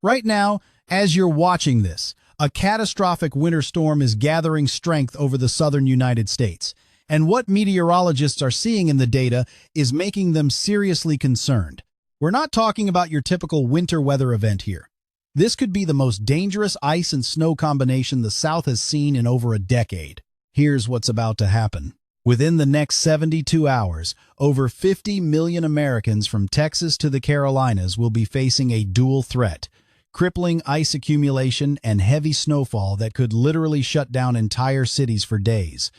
Right now, as you're watching this, a catastrophic winter storm is gathering strength over the southern United States, and what meteorologists are seeing in the data is making them seriously concerned. We're not talking about your typical winter weather event here. This could be the most dangerous ice and snow combination the South has seen in over a decade. Here's what's about to happen. Within the next 72 hours, over 50 million Americans from Texas to the Carolinas will be facing a dual threat: crippling ice accumulation and heavy snowfall that could literally shut down entire cities for days.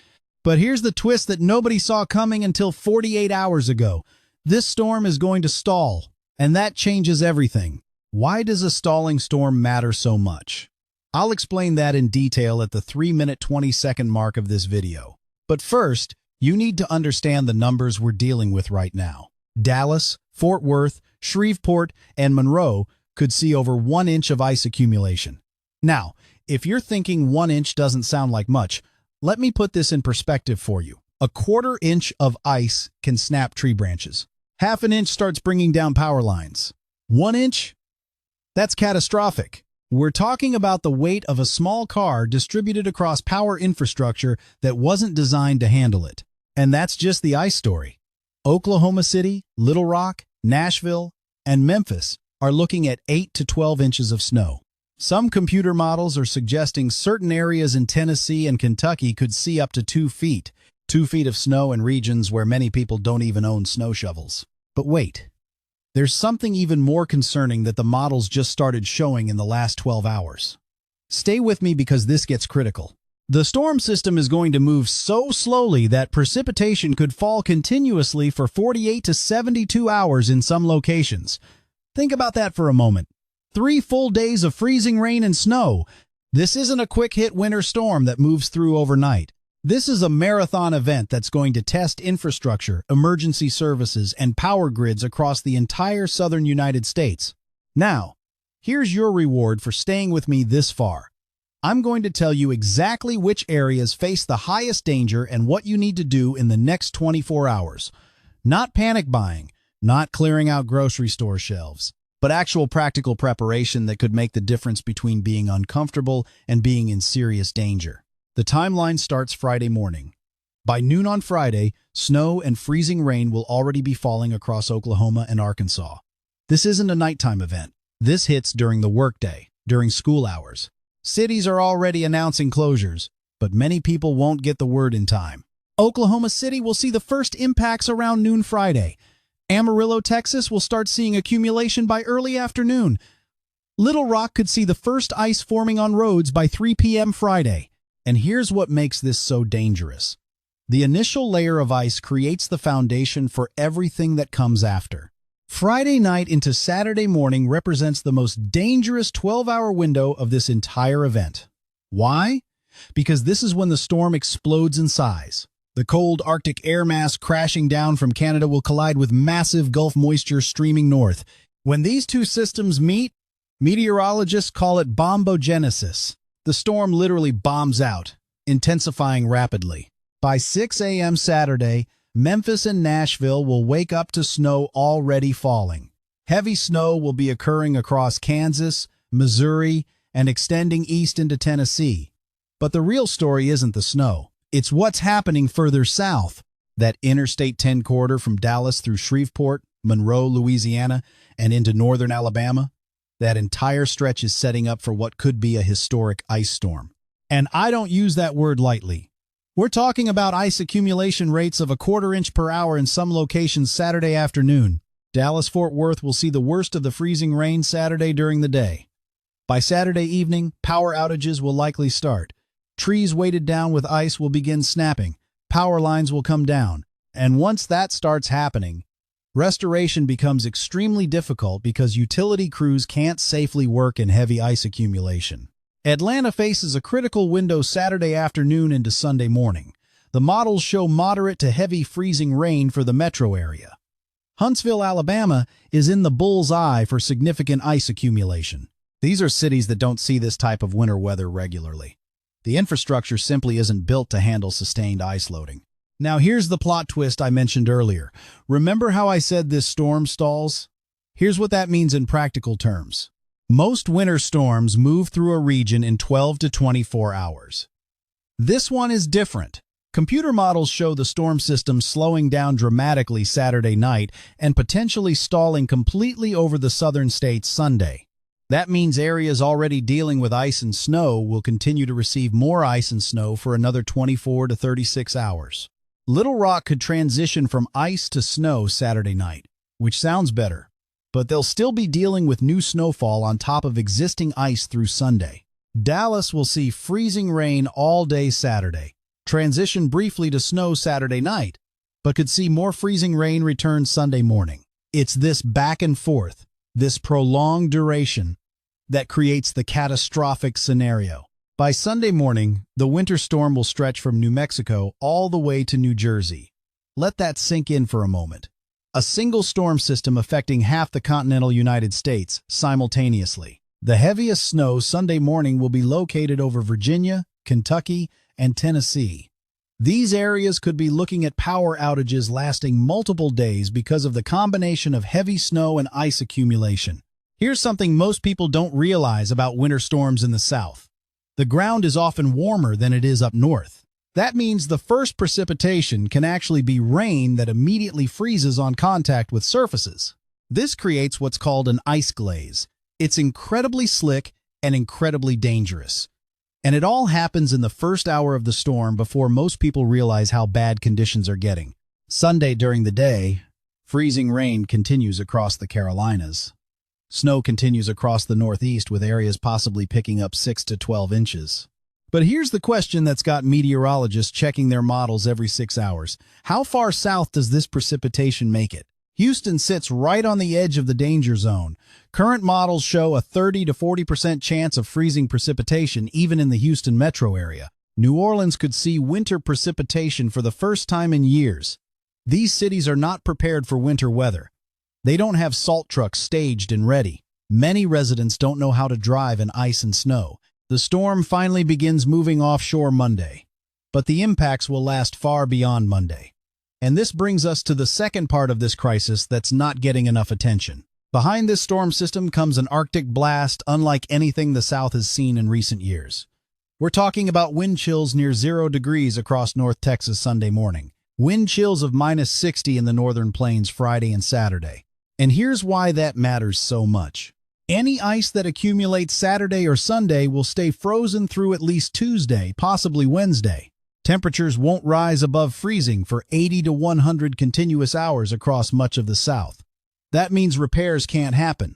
But here's the twist that nobody saw coming until 48 hours ago. This storm is going to stall, and that changes everything. Why does a stalling storm matter so much? I'll explain that in detail at the 3-minute 20-second mark of this video. But first, you need to understand the numbers we're dealing with right now. Dallas, Fort Worth, Shreveport, and Monroe could see over 1 inch of ice accumulation. Now, if you're thinking 1 inch doesn't sound like much, let me put this in perspective for you. A 1/4 inch of ice can snap tree branches. 1/2 inch starts bringing down power lines. 1 inch? That's catastrophic. We're talking about the weight of a small car distributed across power infrastructure that wasn't designed to handle it. And that's just the ice story. Oklahoma City, Little Rock, Nashville, and Memphis are looking at 8 to 12 inches of snow. Some computer models are suggesting certain areas in Tennessee and Kentucky could see up to 2 feet. 2 feet of snow in regions where many people don't even own snow shovels. But wait, there's something even more concerning that the models just started showing in the last 12 hours. Stay with me because this gets critical. The storm system is going to move so slowly that precipitation could fall continuously for 48 to 72 hours in some locations. Think about that for a moment. 3 full days of freezing rain and snow. This isn't a quick-hit winter storm that moves through overnight. This is a marathon event that's going to test infrastructure, emergency services, and power grids across the entire southern United States. Now, here's your reward for staying with me this far. I'm going to tell you exactly which areas face the highest danger and what you need to do in the next 24 hours. Not panic buying, not clearing out grocery store shelves, but actual practical preparation that could make the difference between being uncomfortable and being in serious danger. The timeline starts Friday morning. By noon on Friday, snow and freezing rain will already be falling across Oklahoma and Arkansas. This isn't a nighttime event. This hits during the workday, during school hours. Cities are already announcing closures, but many people won't get the word in time. Oklahoma City will see the first impacts around noon Friday. Amarillo, Texas will start seeing accumulation by early afternoon. Little Rock could see the first ice forming on roads by 3 p.m. Friday. And here's what makes this so dangerous. The initial layer of ice creates the foundation for everything that comes after. Friday night into Saturday morning represents the most dangerous 12-hour window of this entire event. Why? Because this is when the storm explodes in size. The cold Arctic air mass crashing down from Canada will collide with massive Gulf moisture streaming north. When these two systems meet, meteorologists call it bombogenesis. The storm literally bombs out, intensifying rapidly. By 6 a.m. Saturday, Memphis and Nashville will wake up to snow already falling. Heavy snow will be occurring across Kansas, Missouri, and extending east into Tennessee. But the real story isn't the snow. It's what's happening further south. That Interstate 10 corridor from Dallas through Shreveport, Monroe, Louisiana, and into northern Alabama. That entire stretch is setting up for what could be a historic ice storm. And I don't use that word lightly. We're talking about ice accumulation rates of 1/4 inch per hour in some locations Saturday afternoon. Dallas-Fort Worth will see the worst of the freezing rain Saturday during the day. By Saturday evening, power outages will likely start. Trees weighted down with ice will begin snapping. Power lines will come down. And once that starts happening, restoration becomes extremely difficult because utility crews can't safely work in heavy ice accumulation. Atlanta faces a critical window Saturday afternoon into Sunday morning. The models show moderate to heavy freezing rain for the metro area. Huntsville, Alabama is in the bull's eye for significant ice accumulation. These are cities that don't see this type of winter weather regularly. The infrastructure simply isn't built to handle sustained ice loading. Now here's the plot twist I mentioned earlier. Remember how I said this storm stalls? Here's what that means in practical terms. Most winter storms move through a region in 12 to 24 hours. This one is different. Computer models show the storm system slowing down dramatically Saturday night and potentially stalling completely over the southern states Sunday. That means areas already dealing with ice and snow will continue to receive more ice and snow for another 24 to 36 hours. Little Rock could transition from ice to snow Saturday night, which sounds better, but they'll still be dealing with new snowfall on top of existing ice through Sunday. Dallas will see freezing rain all day Saturday, transition briefly to snow Saturday night, but could see more freezing rain return Sunday morning. It's this back and forth, this prolonged duration, that creates the catastrophic scenario. By Sunday morning, the winter storm will stretch from New Mexico all the way to New Jersey. Let that sink in for a moment. A single storm system affecting half the continental United States simultaneously. The heaviest snow Sunday morning will be located over Virginia, Kentucky, and Tennessee. These areas could be looking at power outages lasting multiple days because of the combination of heavy snow and ice accumulation. Here's something most people don't realize about winter storms in the South. The ground is often warmer than it is up north. That means the first precipitation can actually be rain that immediately freezes on contact with surfaces. This creates what's called an ice glaze. It's incredibly slick and incredibly dangerous. And it all happens in the first hour of the storm before most people realize how bad conditions are getting. Sunday during the day, freezing rain continues across the Carolinas. Snow continues across the Northeast with areas possibly picking up 6 to 12 inches. But here's the question that's got meteorologists checking their models every 6 hours. How far south does this precipitation make it? Houston sits right on the edge of the danger zone. Current models show a 30 to 40% chance of freezing precipitation even in the Houston metro area. New Orleans could see winter precipitation for the first time in years. These cities are not prepared for winter weather. They don't have salt trucks staged and ready. Many residents don't know how to drive in ice and snow. The storm finally begins moving offshore Monday, but the impacts will last far beyond Monday. And this brings us to the second part of this crisis that's not getting enough attention. Behind this storm system comes an Arctic blast unlike anything the South has seen in recent years. We're talking about wind chills near 0 degrees across North Texas Sunday morning. Wind chills of -60 in the northern plains Friday and Saturday. And here's why that matters so much. Any ice that accumulates Saturday or Sunday will stay frozen through at least Tuesday, possibly Wednesday. Temperatures won't rise above freezing for 80 to 100 continuous hours across much of the South. That means repairs can't happen.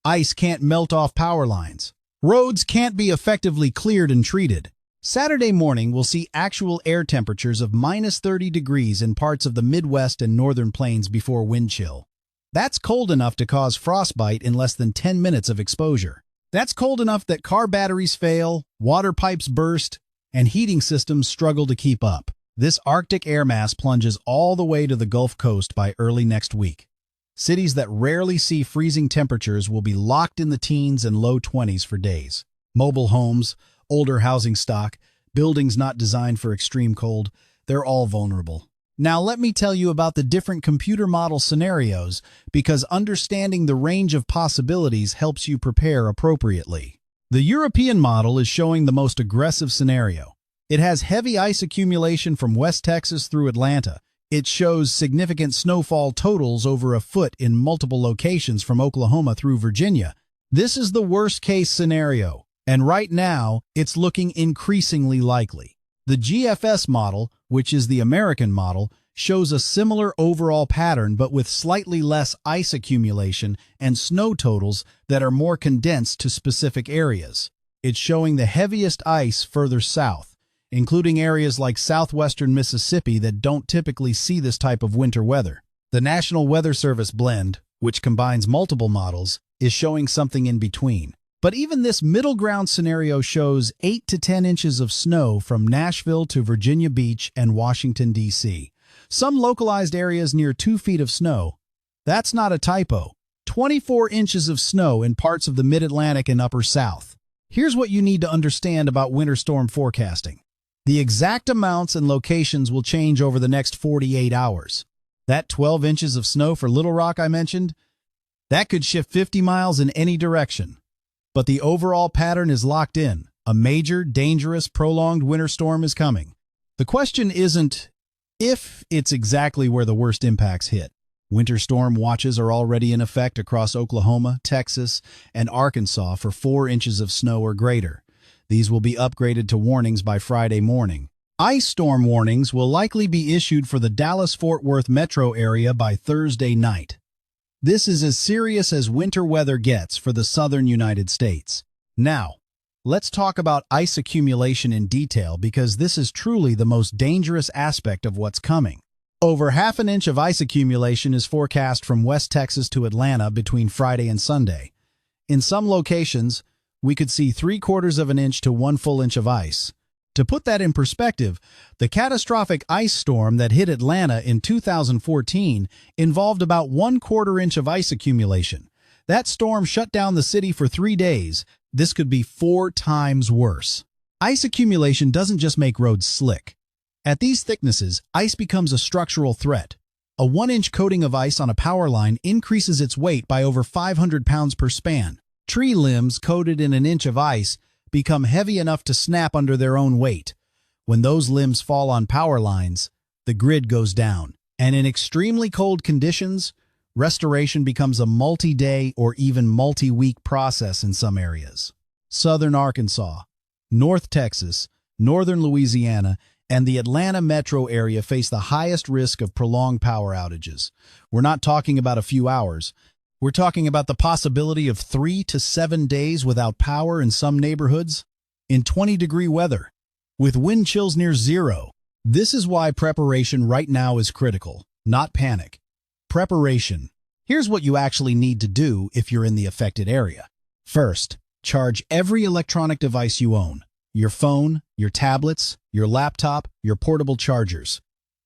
Ice can't melt off power lines. Roads can't be effectively cleared and treated. Saturday morning will see actual air temperatures of -30 degrees in parts of the Midwest and northern plains before wind chill. That's cold enough to cause frostbite in less than 10 minutes of exposure. That's cold enough that car batteries fail, water pipes burst, and heating systems struggle to keep up. This Arctic air mass plunges all the way to the Gulf Coast by early next week. Cities that rarely see freezing temperatures will be locked in the teens and low 20s for days. Mobile homes, older housing stock, buildings not designed for extreme cold, they're all vulnerable. Now let me tell you about the different computer model scenarios, because understanding the range of possibilities helps you prepare appropriately. The European model is showing the most aggressive scenario. It has heavy ice accumulation from West Texas through Atlanta. It shows significant snowfall totals over a foot in multiple locations from Oklahoma through Virginia. This is the worst-case scenario, and right now, it's looking increasingly likely. The GFS model, which is the American model, shows a similar overall pattern but with slightly less ice accumulation and snow totals that are more condensed to specific areas. It's showing the heaviest ice further south, including areas like southwestern Mississippi that don't typically see this type of winter weather. The National Weather Service blend, which combines multiple models, is showing something in between. But even this middle ground scenario shows 8 to 10 inches of snow from Nashville to Virginia Beach and Washington, D.C. Some localized areas near 2 feet of snow. That's not a typo. 24 inches of snow in parts of the Mid-Atlantic and Upper South. Here's what you need to understand about winter storm forecasting. The exact amounts and locations will change over the next 48 hours. That 12 inches of snow for Little Rock I mentioned, that could shift 50 miles in any direction. But the overall pattern is locked in. A major, dangerous, prolonged winter storm is coming. The question isn't if, it's exactly where the worst impacts hit. Winter storm watches are already in effect across Oklahoma, Texas, and Arkansas for 4 inches of snow or greater. These will be upgraded to warnings by Friday morning. Ice storm warnings will likely be issued for the Dallas-Fort Worth metro area by Thursday night. This is as serious as winter weather gets for the southern United States. Now, let's talk about ice accumulation in detail because this is truly the most dangerous aspect of what's coming. Over half an inch of ice accumulation is forecast from West Texas to Atlanta between Friday and Sunday. In some locations, we could see 3/4 of an inch to 1 full inch of ice. To put that in perspective, the catastrophic ice storm that hit Atlanta in 2014 involved about 1/4 inch of ice accumulation. That storm shut down the city for 3 days. This could be 4 times worse. Ice accumulation doesn't just make roads slick. At these thicknesses, ice becomes a structural threat. A 1-inch coating of ice on a power line increases its weight by over 500 pounds per span. Tree limbs coated in an inch of ice become heavy enough to snap under their own weight. When those limbs fall on power lines, the grid goes down. And in extremely cold conditions, restoration becomes a multi-day or even multi-week process in some areas. Southern Arkansas, North Texas, northern Louisiana, and the Atlanta metro area face the highest risk of prolonged power outages. We're not talking about a few hours. We're talking about the possibility of 3 to 7 days without power in some neighborhoods, in 20-degree weather, with wind chills near 0. This is why preparation right now is critical, not panic. Preparation. Here's what you actually need to do if you're in the affected area. First, charge every electronic device you own. Your phone, your tablets, your laptop, your portable chargers.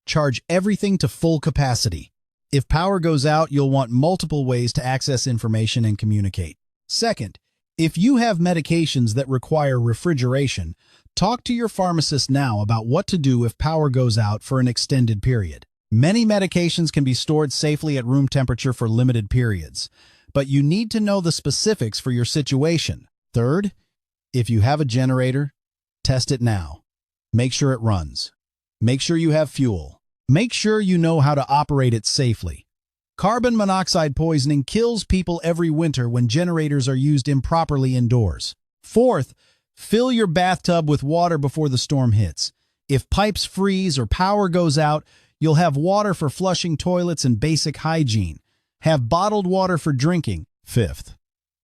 Charge everything to full capacity. If power goes out, you'll want multiple ways to access information and communicate. Second, if you have medications that require refrigeration, talk to your pharmacist now about what to do if power goes out for an extended period. Many medications can be stored safely at room temperature for limited periods, but you need to know the specifics for your situation. Third, if you have a generator, test it now. Make sure it runs. Make sure you have fuel. Make sure you know how to operate it safely. Carbon monoxide poisoning kills people every winter when generators are used improperly indoors. Fourth, fill your bathtub with water before the storm hits. If pipes freeze or power goes out, you'll have water for flushing toilets and basic hygiene. Have bottled water for drinking. Fifth,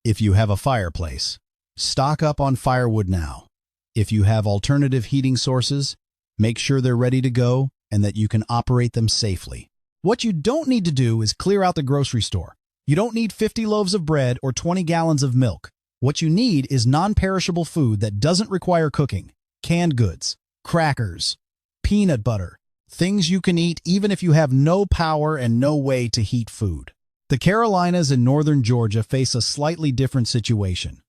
if you have a fireplace, stock up on firewood now. If you have alternative heating sources, make sure they're ready to go and that you can operate them safely. What you don't need to do is clear out the grocery store. You don't need 50 loaves of bread or 20 gallons of milk. What you need is non-perishable food that doesn't require cooking. Canned goods, crackers, peanut butter, things you can eat even if you have no power and no way to heat food. The Carolinas and northern Georgia face a slightly different situation.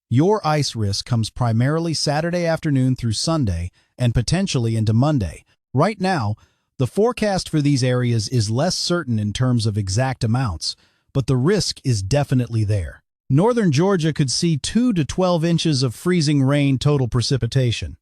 Your ice risk comes primarily Saturday afternoon through Sunday and potentially into Monday. Right now, the forecast for these areas is less certain in terms of exact amounts, but the risk is definitely there. Northern Georgia could see 2 to 12 inches of freezing rain total precipitation.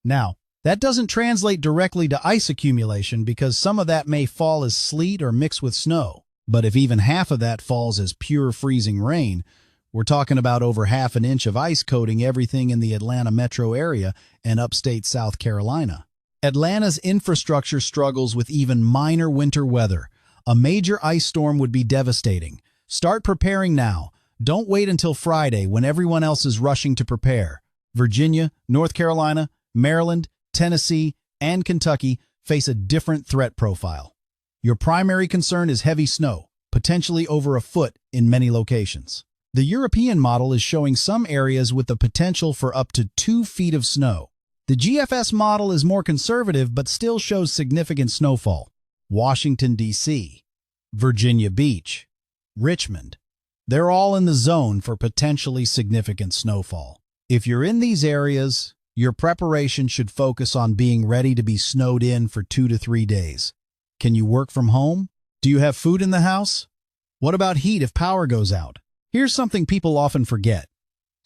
Now, that doesn't translate directly to ice accumulation because some of that may fall as sleet or mix with snow. But if even half of that falls as pure freezing rain, we're talking about over half an inch of ice coating everything in the Atlanta metro area and upstate South Carolina. Atlanta's infrastructure struggles with even minor winter weather. A major ice storm would be devastating. Start preparing now. Don't wait until Friday when everyone else is rushing to prepare. Virginia, North Carolina, Maryland, Tennessee, and Kentucky face a different threat profile. Your primary concern is heavy snow, potentially over a foot in many locations. The European model is showing some areas with the potential for up to 2 feet of snow. The GFS model is more conservative but still shows significant snowfall. Washington, D.C., Virginia Beach, Richmond. They're all in the zone for potentially significant snowfall. If you're in these areas, your preparation should focus on being ready to be snowed in for 2 to 3 days. Can you work from home? Do you have food in the house? What about heat if power goes out? Here's something people often forget.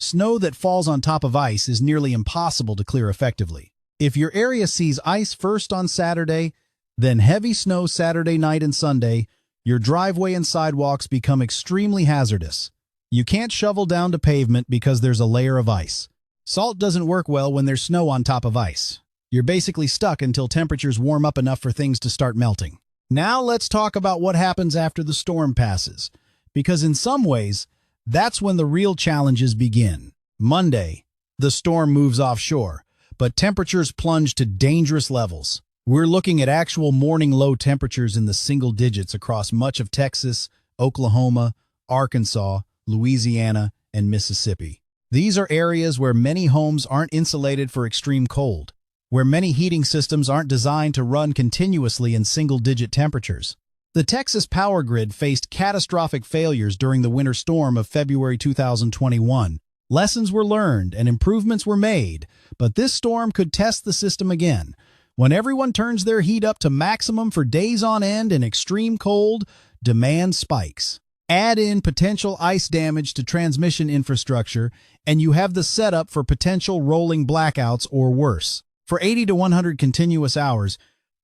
Snow that falls on top of ice is nearly impossible to clear effectively. If your area sees ice first on Saturday, then heavy snow Saturday night and Sunday, your driveway and sidewalks become extremely hazardous. You can't shovel down to pavement because there's a layer of ice. Salt doesn't work well when there's snow on top of ice. You're basically stuck until temperatures warm up enough for things to start melting. Now let's talk about what happens after the storm passes, because in some ways, that's when the real challenges begin. Monday, the storm moves offshore, but temperatures plunge to dangerous levels. We're looking at actual morning low temperatures in the single digits across much of Texas, Oklahoma, Arkansas, Louisiana, and Mississippi. These are areas where many homes aren't insulated for extreme cold, where many heating systems aren't designed to run continuously in single-digit temperatures. The Texas power grid faced catastrophic failures during the winter storm of February 2021. Lessons were learned and improvements were made, but this storm could test the system again. When everyone turns their heat up to maximum for days on end in extreme cold, demand spikes. Add in potential ice damage to transmission infrastructure, and you have the setup for potential rolling blackouts or worse. For 80 to 100 continuous hours,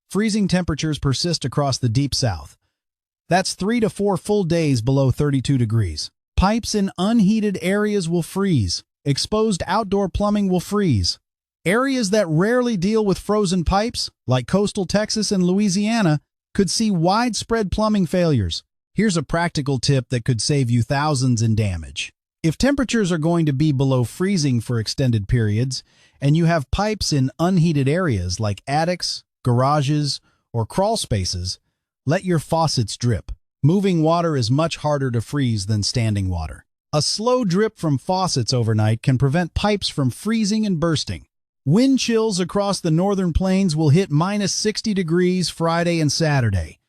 freezing temperatures persist across the Deep South. That's 3 to 4 full days below 32 degrees. Pipes in unheated areas will freeze. Exposed outdoor plumbing will freeze. Areas that rarely deal with frozen pipes, like coastal Texas and Louisiana, could see widespread plumbing failures. Here's a practical tip that could save you thousands in damage. If temperatures are going to be below freezing for extended periods, and you have pipes in unheated areas like attics, garages, or crawl spaces, let your faucets drip. Moving water is much harder to freeze than standing water. A slow drip from faucets overnight can prevent pipes from freezing and bursting. Wind chills across the northern plains will hit minus 60 degrees Friday and Saturday.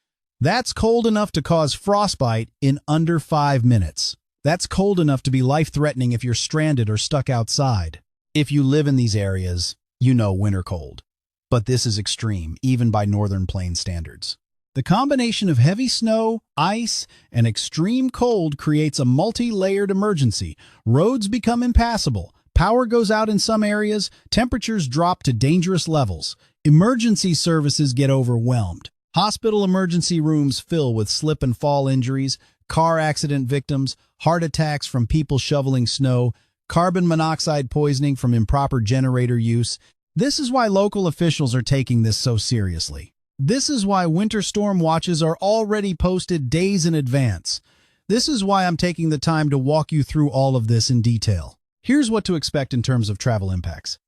That's cold enough to cause frostbite in under 5 minutes. That's cold enough to be life-threatening if you're stranded or stuck outside. If you live in these areas, you know winter cold. But this is extreme, even by northern plains standards. The combination of heavy snow, ice, and extreme cold creates a multi-layered emergency. Roads become impassable. Power goes out in some areas. Temperatures drop to dangerous levels. Emergency services get overwhelmed. Hospital emergency rooms fill with slip and fall injuries, car accident victims, heart attacks from people shoveling snow, carbon monoxide poisoning from improper generator use. This is why local officials are taking this so seriously. This is why winter storm watches are already posted days in advance. This is why I'm taking the time to walk you through all of this in detail. Here's what to expect in terms of travel impacts.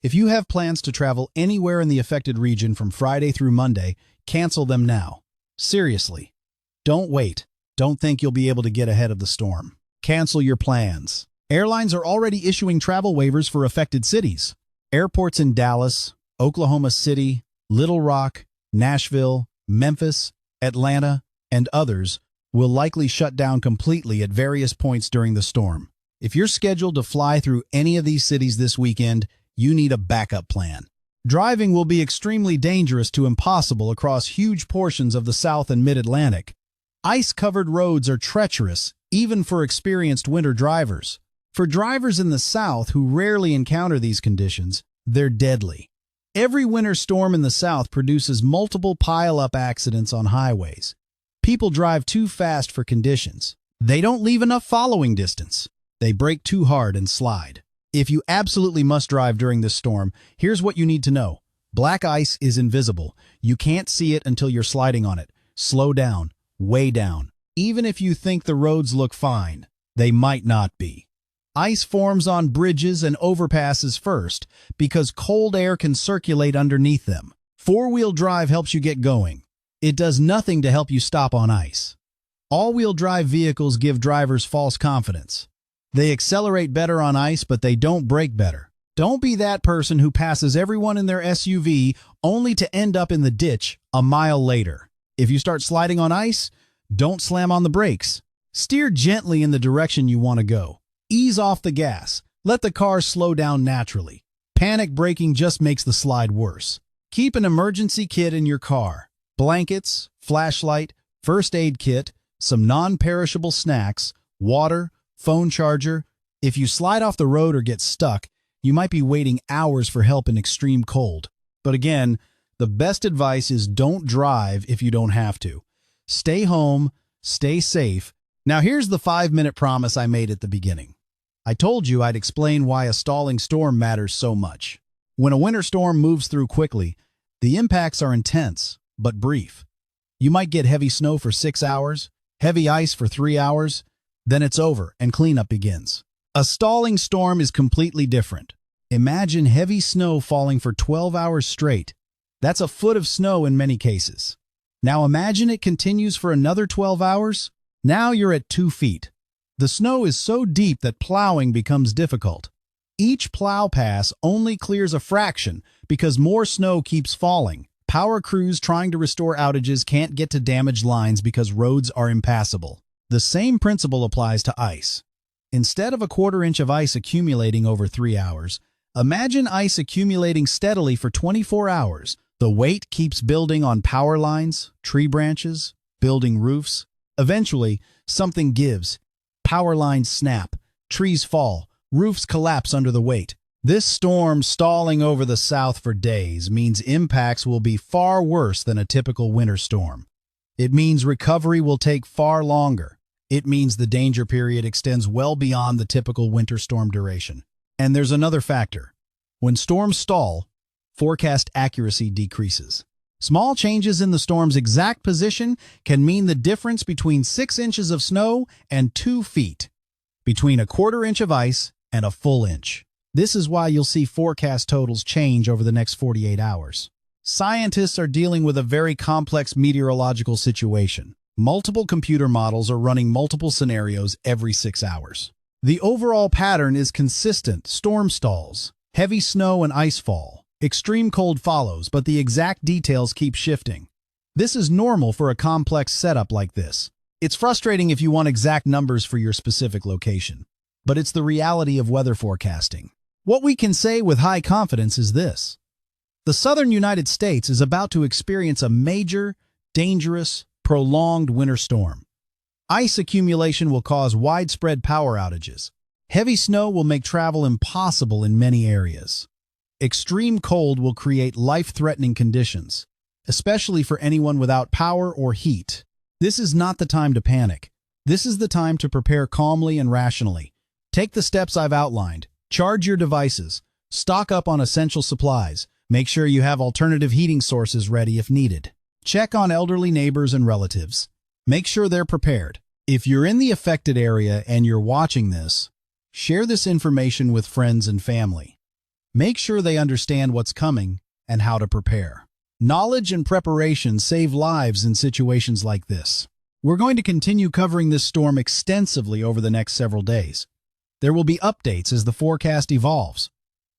If you have plans to travel anywhere in the affected region from Friday through Monday, cancel them now. Seriously. Don't wait. Don't think you'll be able to get ahead of the storm. Cancel your plans. Airlines are already issuing travel waivers for affected cities. Airports in Dallas, Oklahoma City, Little Rock, Nashville, Memphis, Atlanta, and others will likely shut down completely at various points during the storm. If you're scheduled to fly through any of these cities this weekend, you need a backup plan. Driving will be extremely dangerous to impossible across huge portions of the South and Mid-Atlantic. Ice-covered roads are treacherous, even for experienced winter drivers. For drivers in the South who rarely encounter these conditions, they're deadly. Every winter storm in the South produces multiple pile-up accidents on highways. People drive too fast for conditions. They don't leave enough following distance. They brake too hard and slide. If you absolutely must drive during this storm, here's what you need to know. Black ice is invisible. You can't see it until you're sliding on it. Slow down, way down. Even if you think the roads look fine, they might not be. Ice forms on bridges and overpasses first because cold air can circulate underneath them. Four-wheel drive helps you get going. It does nothing to help you stop on ice. All-wheel drive vehicles give drivers false confidence. They accelerate better on ice, but they don't brake better. Don't be that person who passes everyone in their SUV only to end up in the ditch a mile later. If you start sliding on ice, don't slam on the brakes. Steer gently in the direction you want to go. Ease off the gas. Let the car slow down naturally. Panic braking just makes the slide worse. Keep an emergency kit in your car. Blankets, flashlight, first aid kit, some non-perishable snacks, water, phone charger, If you slide off the road or get stuck, you might be waiting hours for help in extreme cold. But again, the best advice is don't drive if you don't have to. Stay home, stay safe. Now here's the 5-minute promise I made at the beginning. I told you I'd explain why a stalling storm matters so much. When a winter storm moves through quickly, the impacts are intense, but brief. You might get heavy snow for 6 hours, heavy ice for 3 hours, then it's over and cleanup begins. A stalling storm is completely different. Imagine heavy snow falling for 12 hours straight. That's a foot of snow in many cases. Now imagine it continues for another 12 hours. Now you're at 2 feet. The snow is so deep that plowing becomes difficult. Each plow pass only clears a fraction because more snow keeps falling. Power crews trying to restore outages can't get to damaged lines because roads are impassable. The same principle applies to ice. Instead of a 1/4 inch of ice accumulating over 3 hours, imagine ice accumulating steadily for 24 hours. The weight keeps building on power lines, tree branches, building roofs. Eventually, something gives. Power lines snap, trees fall, roofs collapse under the weight. This storm stalling over the South for days means impacts will be far worse than a typical winter storm. It means recovery will take far longer. It means the danger period extends well beyond the typical winter storm duration. And there's another factor. When storms stall, forecast accuracy decreases. Small changes in the storm's exact position can mean the difference between 6 inches of snow and 2 feet, between a 1/4 inch of ice and a full inch. This is why you'll see forecast totals change over the next 48 hours. Scientists are dealing with a very complex meteorological situation. Multiple computer models are running multiple scenarios every 6 hours. The overall pattern is consistent: storm stalls, heavy snow and ice fall. Extreme cold follows, but the exact details keep shifting. This is normal for a complex setup like this. It's frustrating if you want exact numbers for your specific location, but it's the reality of weather forecasting. What we can say with high confidence is this: the southern United States is about to experience a major, dangerous, prolonged winter storm. Ice accumulation will cause widespread power outages. Heavy snow will make travel impossible in many areas. Extreme cold will create life-threatening conditions, especially for anyone without power or heat. This is not the time to panic. This is the time to prepare calmly and rationally. Take the steps I've outlined. Charge your devices. Stock up on essential supplies. Make sure you have alternative heating sources ready if needed. Check on elderly neighbors and relatives. Make sure they're prepared. If you're in the affected area and you're watching this, share this information with friends and family. Make sure they understand what's coming and how to prepare. Knowledge and preparation save lives in situations like this. We're going to continue covering this storm extensively over the next several days. There will be updates as the forecast evolves.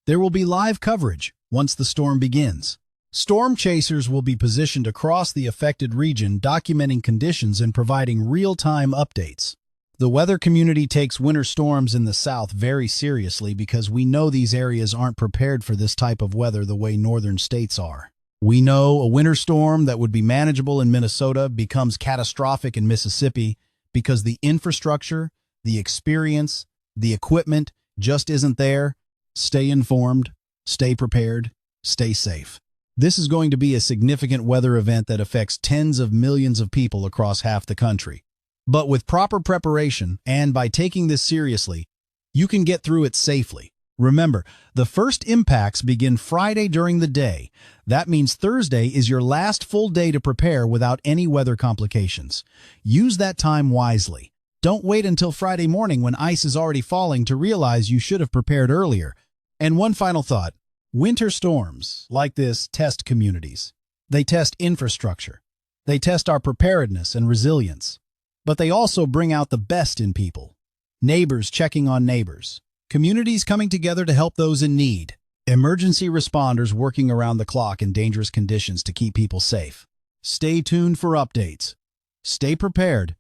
There will be live coverage once the storm begins. Storm chasers will be positioned across the affected region, documenting conditions and providing real-time updates. The weather community takes winter storms in the South very seriously because we know these areas aren't prepared for this type of weather the way northern states are. We know a winter storm that would be manageable in Minnesota becomes catastrophic in Mississippi because the infrastructure, the experience, the equipment just isn't there. Stay informed, stay prepared, stay safe. This is going to be a significant weather event that affects tens of millions of people across half the country. But with proper preparation and by taking this seriously, you can get through it safely. Remember, the first impacts begin Friday during the day. That means Thursday is your last full day to prepare without any weather complications. Use that time wisely. Don't wait until Friday morning when ice is already falling to realize you should have prepared earlier. And one final thought: winter storms like this test communities. They test infrastructure. They test our preparedness and resilience. But they also bring out the best in people. Neighbors checking on neighbors. Communities coming together to help those in need. Emergency responders working around the clock in dangerous conditions to keep people safe. Stay tuned for updates. Stay prepared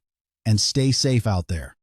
and stay safe out there.